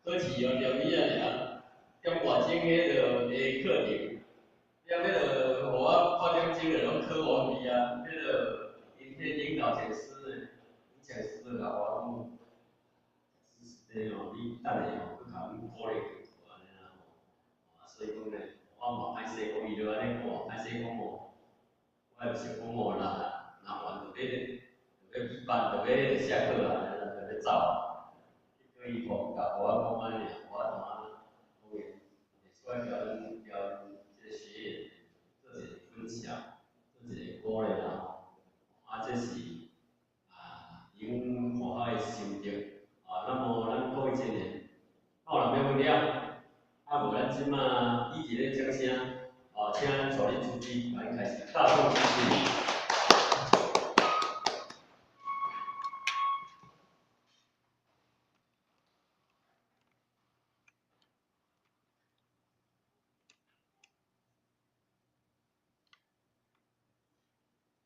考试哦中医啊尔，点外种迄个课程，了迄个互我考奖金的拢考完去啊，迄个因迄领导讲师的，讲师的甲我讲，是哦，你等下哦，去甲阮鼓励安尼啦吼，所以讲咧，我嘛歹势讲伊就安尼看，歹势讲哦，我也是讲哦，若完就要闭班，就要下课啊，就要走啊，叫伊讲甲我讲安尼，我同啊讲诶，出来甲阮这个学员做一个分享，做一个鼓励啦吼，这是因互我的心得那么咱各位青年，到了没问题啊？无咱即马以一个掌声请助理主席来开始大众咨询。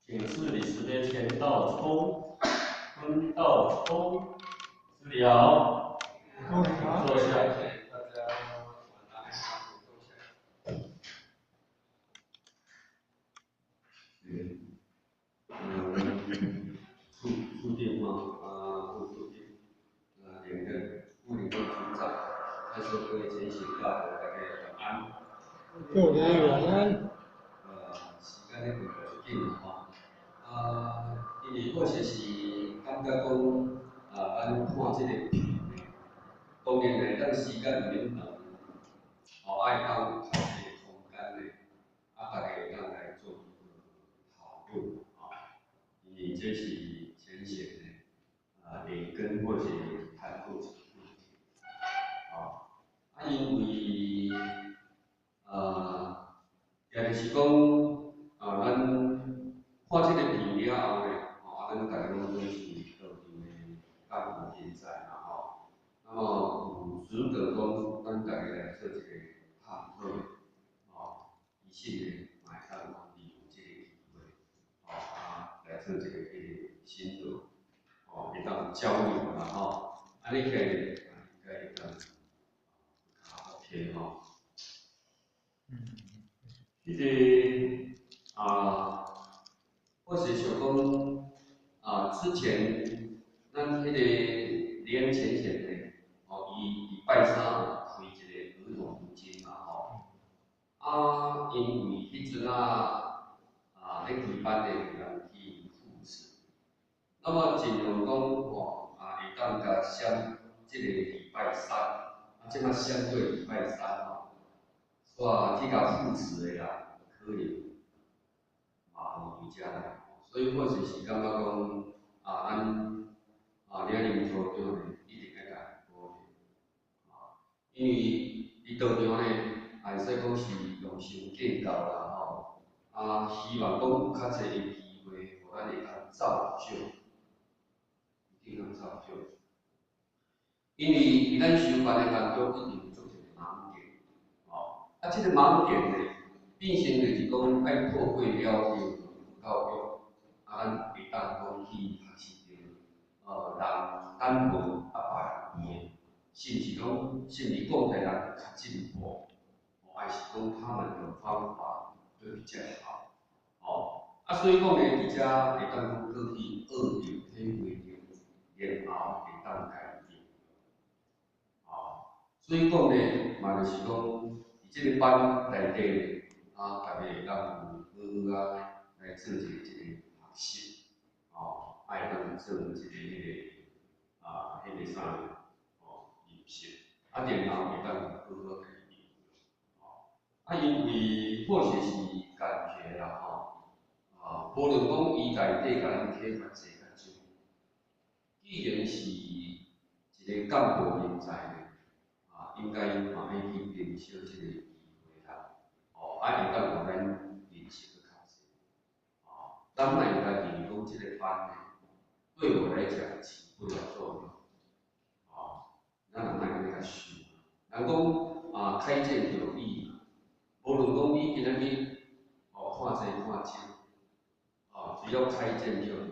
请示李时的田道聪、孙道聪，师礼好，坐下。大家晚安，坐下。副店副处长，两个副领队组长，还是各位前行大家晚安。各位晚安。时间咧过得足紧吼，因为或许是感觉讲咱看即个片咧，当然咧，咱时间有点长，爱当有较济空间咧，大家会当来做一个讨论因为这是浅显的连根或者谈过这个问题因为也就是讲咱看这个片了后咧，咱大家拢都是特定的干部现在那么有值得讲咱大家来做一个探讨以性的买单利用这个机会来做这个心得会当交流啦安尼起来应该会当较 OK 迄个或是想讲之前咱迄个连浅浅的伊礼拜三开一个儿童读经因为迄阵咧开班的有人去复试，那么尽量讲会当甲相即个礼拜三，即摆相对礼拜三去甲复试的人可能有遮来，所以或许是感觉讲咱领领组长呢一定要甲鼓励因为伊道场呢，会使讲是用心建构啦希望讲有较侪的机会，互咱会当造就，一定要造就。因为咱修办的当中一定有做一个盲点，这个盲点呢，变成就是讲爱透过了解教育，咱会当讲去学习到人咱无别样，甚至讲台人较进步，还是讲他们的方法会比较好，所以讲呢，而且会当讲过去学习体会到，然后会当改变，所以讲呢，嘛就是讲，伫这个班内底，大家会当有好来做一个学习，爱当做一个迄个啥练习，然后会当好好改变，因为或许是感觉啦无论讲伊内底甲咱启发济较少，既然是一个干部人才呢。应该嘛要去珍惜这个机会啦，会当互咱认识去较济，咱莫应该认为讲这个班呢，对我来讲起不了作用，咱莫安尼甲想，人讲开建有益，无论讲你今仔日看济看少，只要开建就有益，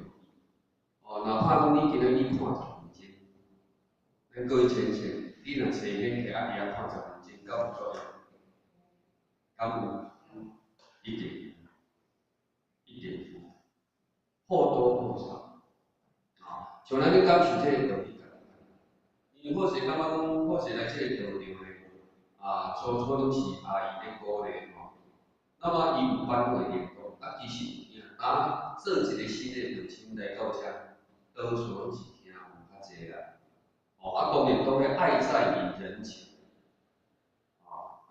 哪怕讲你今仔日看一分钟，咱各位浅浅。你若找迄个阿弟啊看10分钟，敢有作用？敢有？一定有，或多或少。啊，像咱咧感受这个道理，因为或许感觉讲，或许来这个道场咧，初初拢是阿姨咧鼓励吼。那么伊有班会领导，其实有影，做一个新的父亲来到遮，多数拢是听有较济啦。当然都会爱在于人前。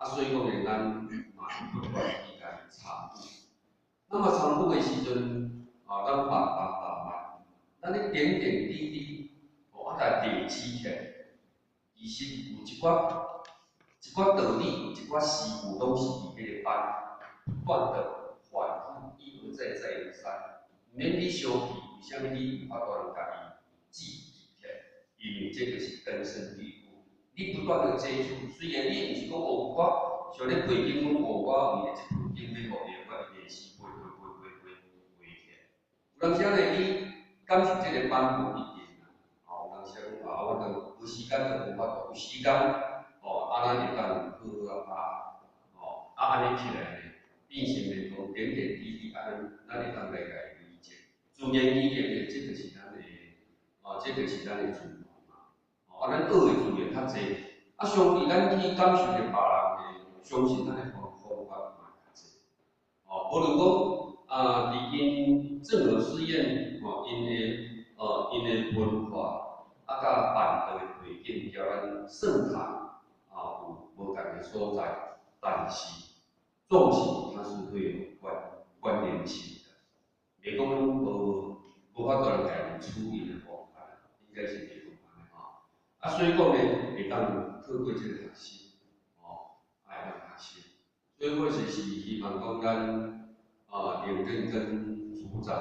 所以讲咧，咱不断去甲伊参悟。那么参悟的时阵，咱慢慢，咱咧点点滴滴，甲累积起来，其实有一寡道理，有一寡事物，拢是伫迄个班不断的反复，一而再，再而三。免你相比，为虾米你有法度能家己记起来？因为这个是根深蒂固。你不断的接触，虽然你毋是讲我像咧背经讲我为了一本经要互伊，我一定是背起来。有当时呢，你感受这个班不一定啦。有当时讲我着有时间就无法度，有时间安尼会当好拍，安尼起来呢，变成咧讲点点滴滴安尼，咱会当来甲伊理解。自然语言呢，这个是咱的，这个是咱的自然嘛。咱学的自然较济，相比咱去感受着别人的，相信咱的方法嘛较济。无论讲伫因任何实验，因的文化甲办道的背景，甲咱算法有无同的所在，但是重视它是会有关联性的。袂讲无法度来家己处理的方法，应该是袂讲安尼所以讲呢，会当透过这个学习，会当学习。所以我是希望讲咱领队跟组长，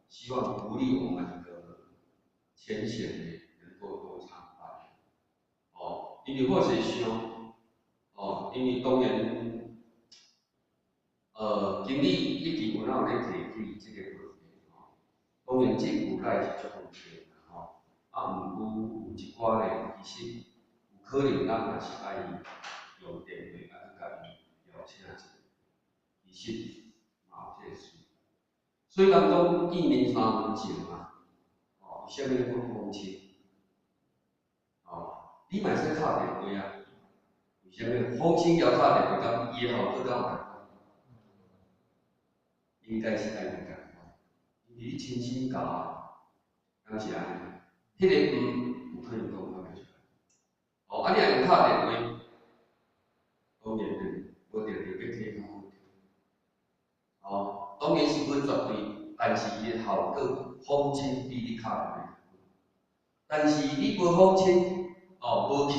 希望鼓励我们的前线的能够多参班。因为或许想，因为当然。经理一直有哪咧提起这个问题当然政府内是足方便啦毋过有一寡咧，其实有可能咱也是爱用电话去甲伊了解一下，其实嘛有这个需要。所以人讲见面3分情为虾米讲风情？你嘛使敲电话啊？为虾米风情要敲电话，敢伊后搁敢有？应该是爱共款，因为你亲身教，敢是安尼？迄个有可能讲法袂出来。你若用敲电话，当然无定要体较好。当然是要绝对，但是伊的效果风清比你敲电话。但是你无风清，无去，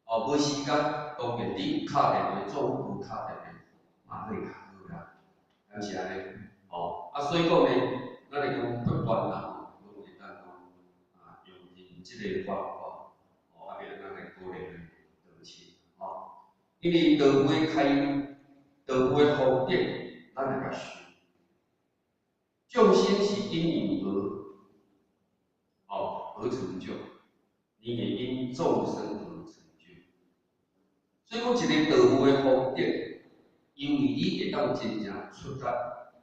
无时间，当然你敲电话总无敲电话嘛会较好啦，敢是安尼？所以讲呢，咱会讲不断啦，拢会当讲用即个方法，变咱来鼓励咱道亲，因为道会开，道会福德，咱来甲修。众生是因缘而成就，你也因众生而成就。所以讲一个道会福德，因为你会当真正出力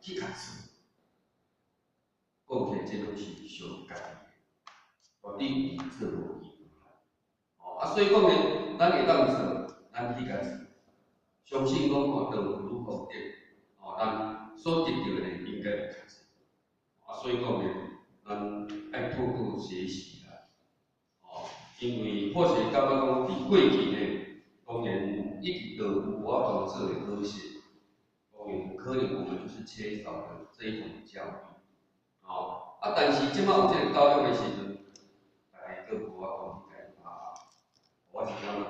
去甲做。讲起这拢是上家己的，你做无伊所以讲呢，咱会当做，咱去甲做，相信讲道如福德，咱所得到的应该会较多。所以讲呢，咱爱透过学习啦，因为或许感觉讲伫过去呢，当然一直都有我当做的科学，当然可能我们就是缺少了这一种教育。但是即摆有这个教育的时阵，大家都无法度去解答。我是感觉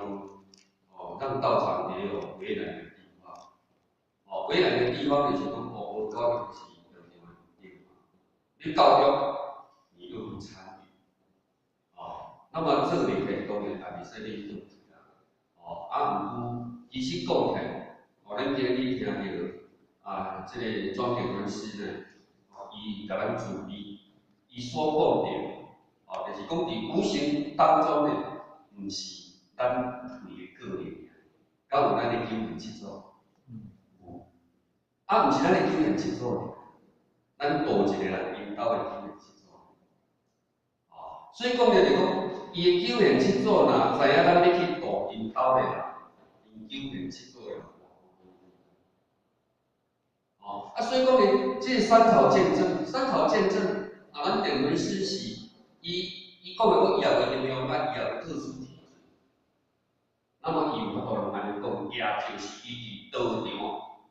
讲，咱道场也有为难的地方。为难的地方就是讲，无教育是有另外一个地方。你教育，你又不参与，那么这里可以当然也是另一种毋过其实讲起来，咱今日听到这个庄点文师呢，伊甲咱注意。伊所讲的，就是讲伫无形当中呢，毋是咱自己个人，敢有咱的救援制作？有，啊，毋是咱的救援制作，咱多一个人引导的救援制作。哦，所以讲就是讲，伊的救援制作呐，知影咱要去导引导的人，因救援制作的人。哦，啊，所以讲呢，这三条见证，咱电轮师是伊讲的讲，伊也会应用咱伊也有特殊体质。那么以法度来讲，也就是伊伫道场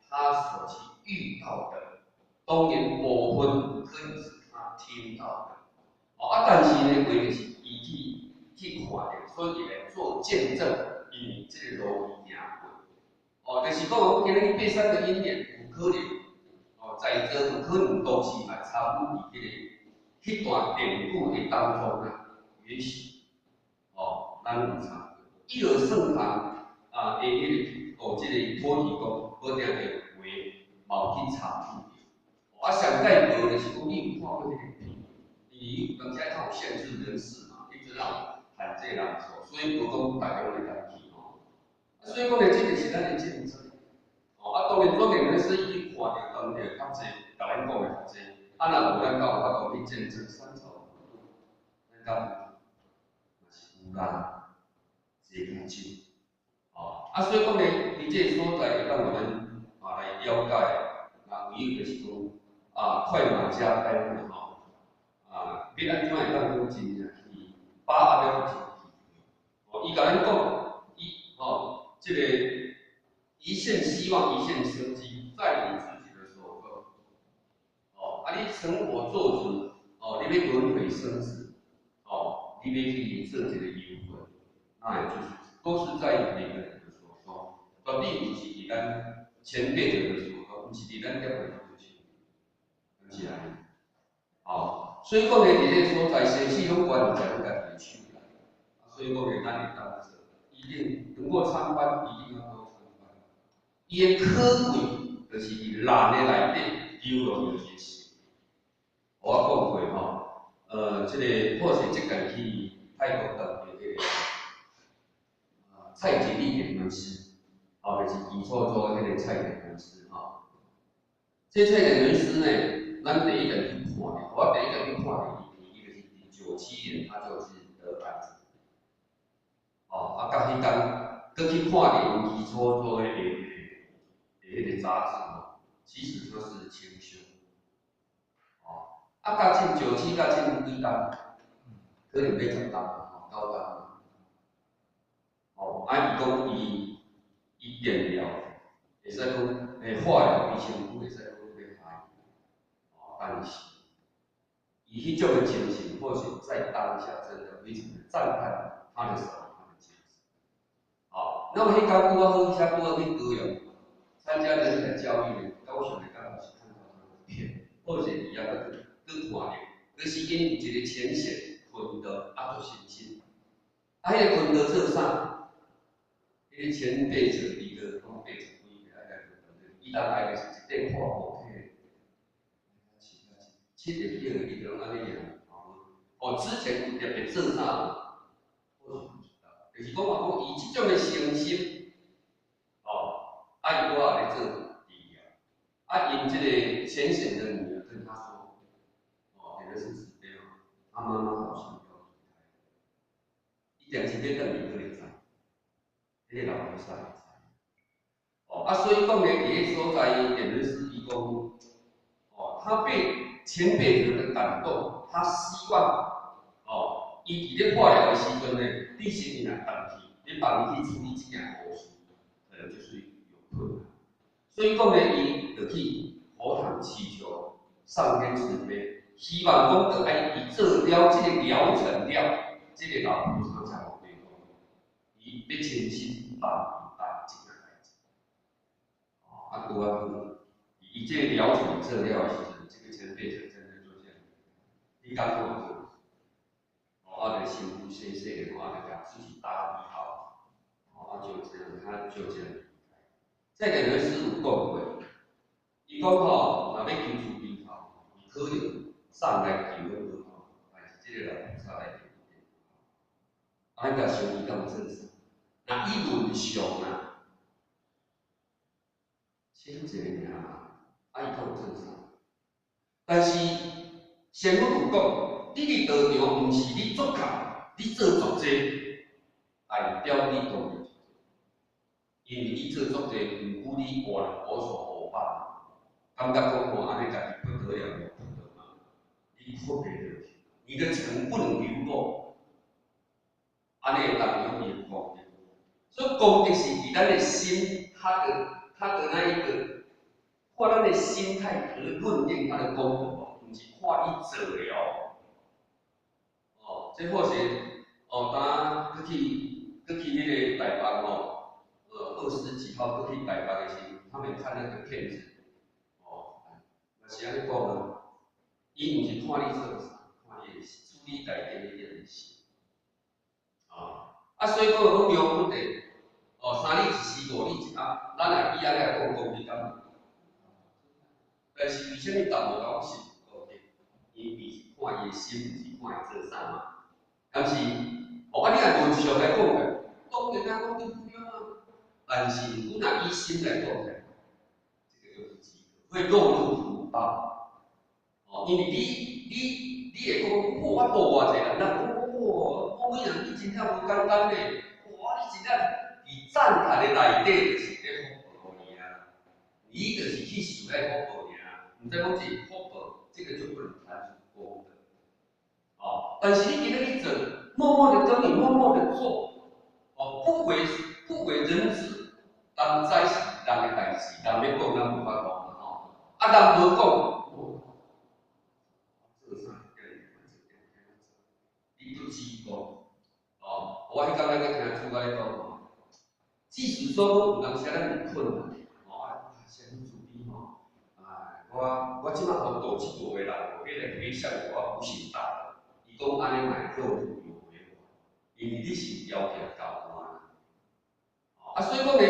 他所去遇到的，当然部分可以是他听到的。哦，啊，但是呢，为的是伊去看的，所以来做见证，因为这个路伊行过。哦，就是讲，今日爬山的因缘有可能。哦，在座有可能都是来参与迄段典故的当中啊，也许咱有参与。伊就算通的迄个即个土地公，好定的话，冇去参与。啊，上界无就是讲你有看过迄个片，因为人家较有限制人士嘛，你知道限制人数，所以无讲大家拢会当去吼。所以讲呢，这个是咱的见证。啊，当然，专业人士伊看到当地较济，甲咱讲的较济。啊，若无咱有法度去见证三朝五路，咱敢嘛是有啦，坐较少。啊，所以讲呢，伫这个所在会当我们来了解，有就是讲快马加鞭的要安怎会当讲真正去把握了这个机会。伊甲咱讲，这个。一线希望，一线生机，在你自己的手中。你成佛做主，你要轮回生死，你要去做这个缘分，那也就是都是在每个人的手中，绝对不是伫咱前辈者的手中，不是伫咱业的手中，是安尼。所以讲呢，伫这所在，生死拢关在咱家己的手内。所以讲呢，咱会当做，一定能够参观，一定要多。伊的可贵，就是伫人的内底流露着一些。我讲过这个或是即间去泰国当地迄个蔡吉利点门师，就是基础做迄个蔡点门师这蔡点门师呢，咱第一个去看的，我第一个去看的，伊就是97年，他就是得癌症。甲迄天，去看的基础做迄个。迄个杂志其实它是清修，甲进97甲进2单，可能要10单9单，伊讲伊电疗，会使讲化疗比身躯会使讲要害，但是伊迄种的情形，或许在当下真的非常的赞叹他的手，他的坚持。那么迄天拄好去高雄。参加人才教育的高雄的刚好是看到他的片，或者伊也去看的，就是因有一个浅显坤德做信心，迄个坤德做啥？迄个前辈者伊个讲辈者规个伊当来就是一电话簿，7点1个伊就拢安尼样。之前有特别做啥？我是不知道，就是讲伊即种的诚心。伊我也来做治疗，因这个浅显的女儿跟他说，这个是指标，他妈妈好像要离开，伊定是要等伊个会知，迄个老菩萨会知。所以讲呢，伫个所在，点的是伊讲，他被前辈者的感动，他希望，伊伫咧化疗的时阵呢，你先伊来等去，你帮伊去处理这件故事，可能就是。所以讲呢，伊就去佛堂祈求上天慈悲，希望讲得伊做了这个疗程了，这个老菩萨才有对讲，伊要诚心帮这个孩子。拄好，伊这个疗程做了的时阵，这个前辈就真的做这样，你敢做无？就辛苦细细的，就把自己打理好，就这样，他就这样。这个人师有讲过，伊讲若要求助病头，可能上来求问但是这个老菩萨来求。甲想伊敢有正常？那伊论上啊，清一个尔嘛，伊较有正常。但是先佛有讲，你伫道场毋是你作假，你做作济，代表你道理。因为你做作济，毋顾你活人无所何办，感觉讲我安尼家己不得了，不得嘛，你豁袂落去，你的成本流落，安尼会当有业功德。所以功德是以咱的心，它的那一个，看咱的心态而论定它的功德哦，毋是看你做了。哦，这或是当去迄个台北20几号去台北的时候，他们看那个片子，那是安尼讲啊，伊毋是看你做啥，看你的处理内底迄件事。所以讲讲庙本地，3日一时，5日一暗，咱来以安尼来讲功德敢有？但是为什么大无讲是功德？因为是看伊的心，毋是看伊做啥嘛。但是，你若论上来讲的，当然讲你不对啊。但是，如果拿以心来讲的，这个就是几个会落入福报。因为你会讲，我度偌济人，我每人你真正无简单嘞，你真正伫赞叹的内底就是咧福报尔。你就是去受咧福报尔，毋知讲是福报，这个就不能谈功德。但是你今日去做，默默的耕耘，默默的做，不为人知，当知是人的代志，人要讲咱无法讲人无讲，做啥你都知讲，我迄天咧去听主咧讲，即使说有当时咱有困难，先主逼我即摆好度即个的人，迄个回向我不信大。伊讲安尼买做有因为你是要求高所以讲呢，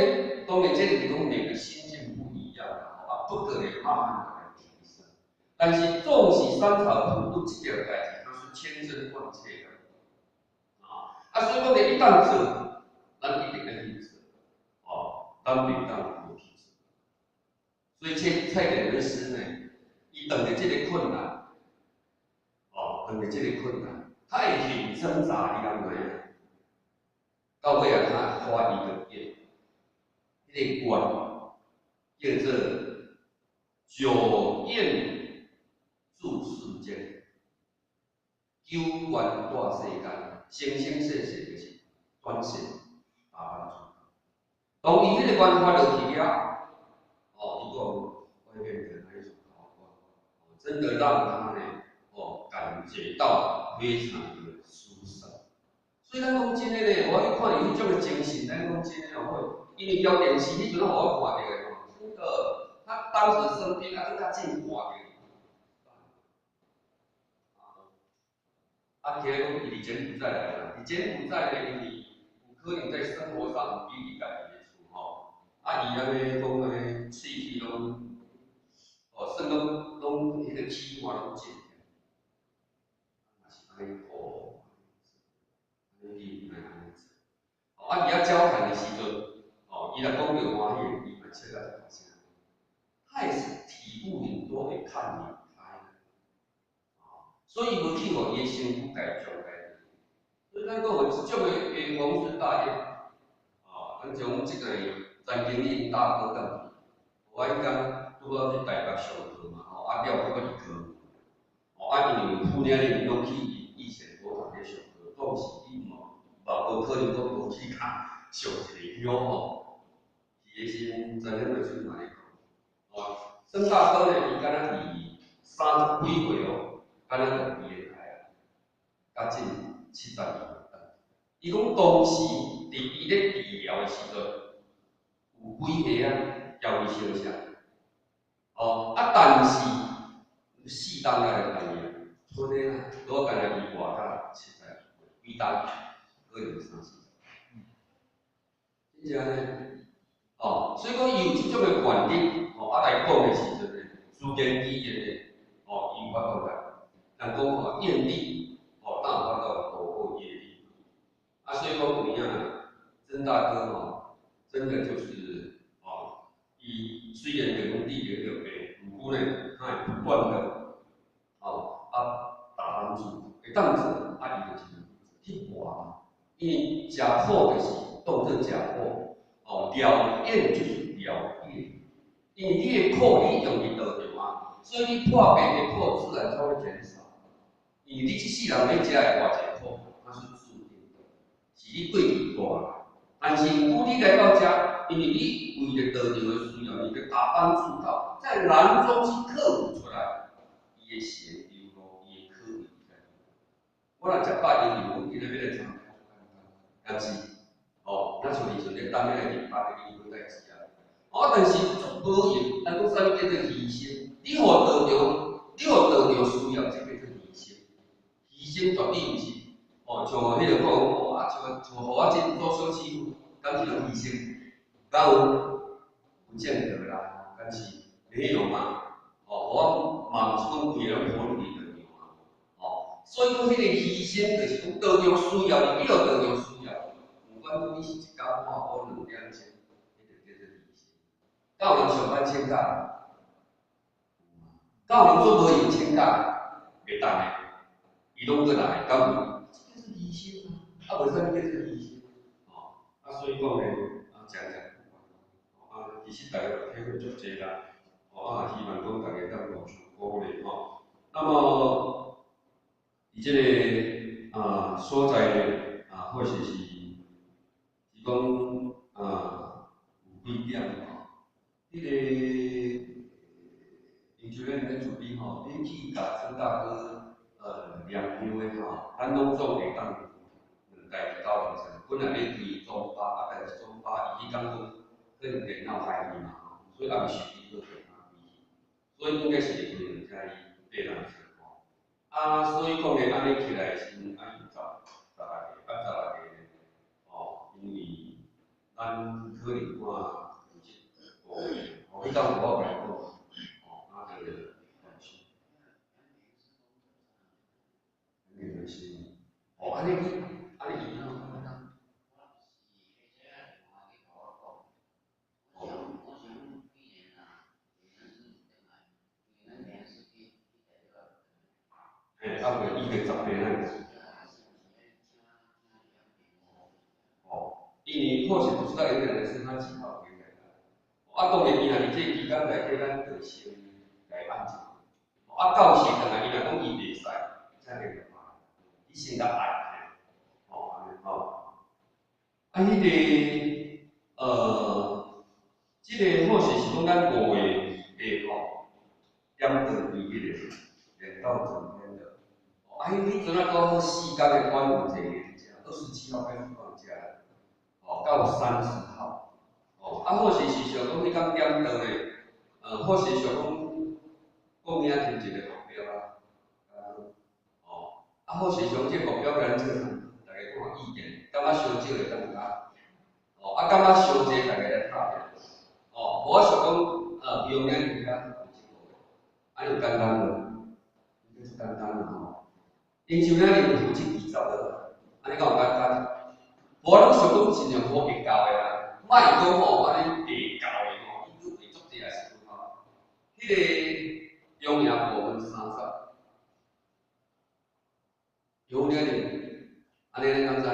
当然这里讲每个心境不一样不可能慢慢的来提升。但是纵使三朝普渡这条代志，它是千真万确的所以讲呢，一旦做，咱一定要去做咱袂当无去做。所以蔡点的师呢，伊等着这个困难，等着这个困难，他会很挣扎，你敢知影？到尾他发一个愿，迄个愿叫做久愿住世间，久愿大世间，生生世世就是转世八万诸。当伊迄个愿发落去了，伊讲外面的那一种真的让他呢，感觉到非常的舒畅。所以咱讲真诶咧，我去看伊迄种诶精神，咱讲真诶因为标电视迄阵互我看着诶真的，他当时生病更较进化着。其实讲伊伫柬埔寨来啦，伫柬埔寨咧，因为有可能在生活上有比伊家己诶厝伊安尼讲诶，喙齿拢，算拢迄个气化拢进。安尼伫交谈的时阵，伊若讲着欢喜，伊嘛笑到大声。他也是体悟很多，会看明开所以无去互伊的身躯改造改。所以咱讲有即种的宏图大业，咱从即个詹经理大哥讲，我迄天拄好去台北上课嘛，了我去科，因为富年的拢去以前佛堂咧上课，当时伊无可能讲无去甲上一个香伊的心真正就是安尼讲，孙大哥呢，伊敢若是30几岁敢若就毕业甲近70年。伊讲当时伫伊咧治疗的时阵，有几个交伊相像，但是4当来来村的都敢若伊活到70几当，可能30。真正呢，所以讲伊有即种的愿力，来讲的时阵呢，自言自言的，伊有法度来，人讲愿力，当有法度度过业力。所以讲有影，真曾大哥真的就是伊虽然在工地里落白，不过呢，他会不断的打帮助，会当做伊就是去活，因为食苦就是当做食苦，疗厌就是疗愈，因为你的苦你用伫倒着嘛，所以你破病的苦自然才会减少。因为你这世人要食的偌济苦，那是注定的，是你过去过来。但是拄你来到这，因为你为着道场的需要，你的打帮助到，在难中去克服出来，伊的善流咯，伊的可以在。我若食饱，因为我今日要来参加，但是咱像以前咧等咧来8个医代志啊，但是足无用，咱讲啥物叫做牺牲？你互道场需要，这叫做牺牲。牺牲绝对毋是像迄个讲像互我这做小师傅，敢是种牺牲？敢有见得啦，但是没有嘛。我嘛毋是讲规个人跑入去道场嘛。所以讲迄个牺牲，就是讲道场需要你，你就道场需要。不管你是一工半晡2点钟，迄就叫做牺牲。敢有人上班请假？敢有人做无用请假？袂当诶。伊拢过来，敢有？这就是牺牲啊！无啥物叫做牺牲？所以讲咧，讲，其实大家体会足济啦。希望讲大家当互相鼓励那么，伊即个所在咧或许是讲有几点迄个，因像咱咧准备你去甲曾大哥量标的咱拢总会当2代到凌晨。本来咧对中巴，但是中巴伊讲讲可能电脑坏去嘛，所以暗时伊做电脑机，所以应该是会2加1爬人车所以讲咧，安尼起来是按10来个，因为咱可能看迄当我来讲，那个原来是，安尼伊伊个10倍那个。因为或许不知道有点人是他几号回来的，当然伊若伫这期间内底，咱就先来安静。到时等下伊若讲伊袂使，才会个嘛，你先甲爱，安尼迄个即个或许是讲咱5月下点到伊迄个练到整天的，迄阵啊讲4天的关有一个27号开始放假。到30号，或许是想讲你讲点到咧，或许想讲讲明仔就一个目标或许想这目标咱做大家看意见，感觉伤少的当加，感觉伤济大家来拍拼，我想讲明仔日遐有简单无？应该是简单的因像咱日负责20个，安尼敢有简单？无咱想讲尽量好会教的啦，莫讲安尼袂教的伊佫会足济也是迄个中央部分30，有了哩，安尼咱敢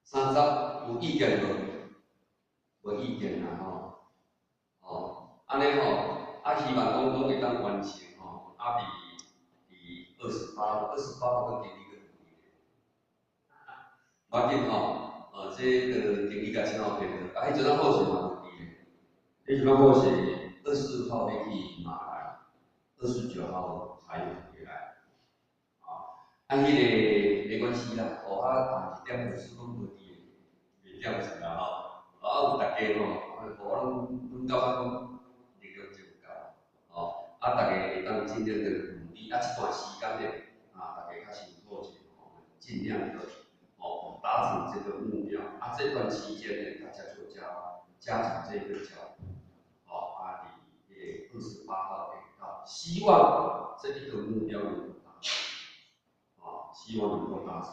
知？30有意见无？无意见啦安尼希望讲会当完成伫28号跟第2个。反正这个经理甲请好片的，迄阵啊好势嘛无伫咧，迄阵啊好势24号要去马来，29号才有回来，迄个没关系啦，1点就是讲无伫袂点是啦有大家我拢感觉讲力量真够，大家会当尽量的努力，这段时间咧，大家较辛苦者，尽量的。达成这个目标这段期间呢，大家就加强这个脚步你28号可以到，希望这一个目标能够达成希望能够达成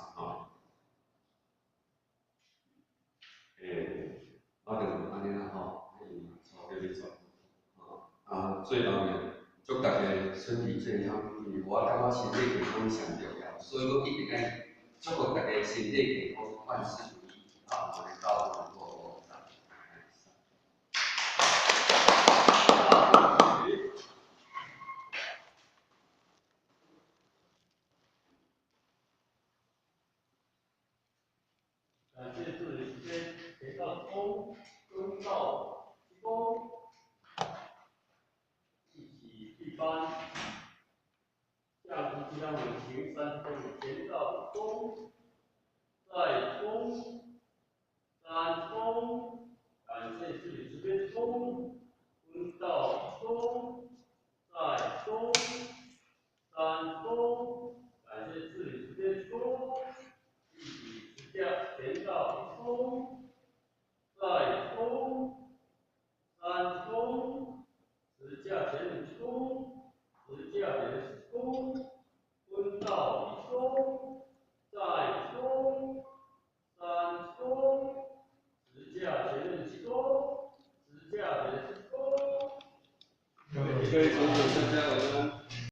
做老年，祝大家身体健康，因为我感觉身体健康上重要，所以我一定爱祝福大家身体健康，万事如意，啊，我们到能够。感谢助理时间，回到中，跟到提供，一起闭班，下步将稳行3分，前到中，再中，3中，感谢助理时间中，跟到中，再中，3中，感谢助理时间中。一起支架前到冲，再冲，3冲，支架前冲，支架前冲，蹲到冲，再冲，3冲，支架前冲，支架前冲。各位同学，大家晚安。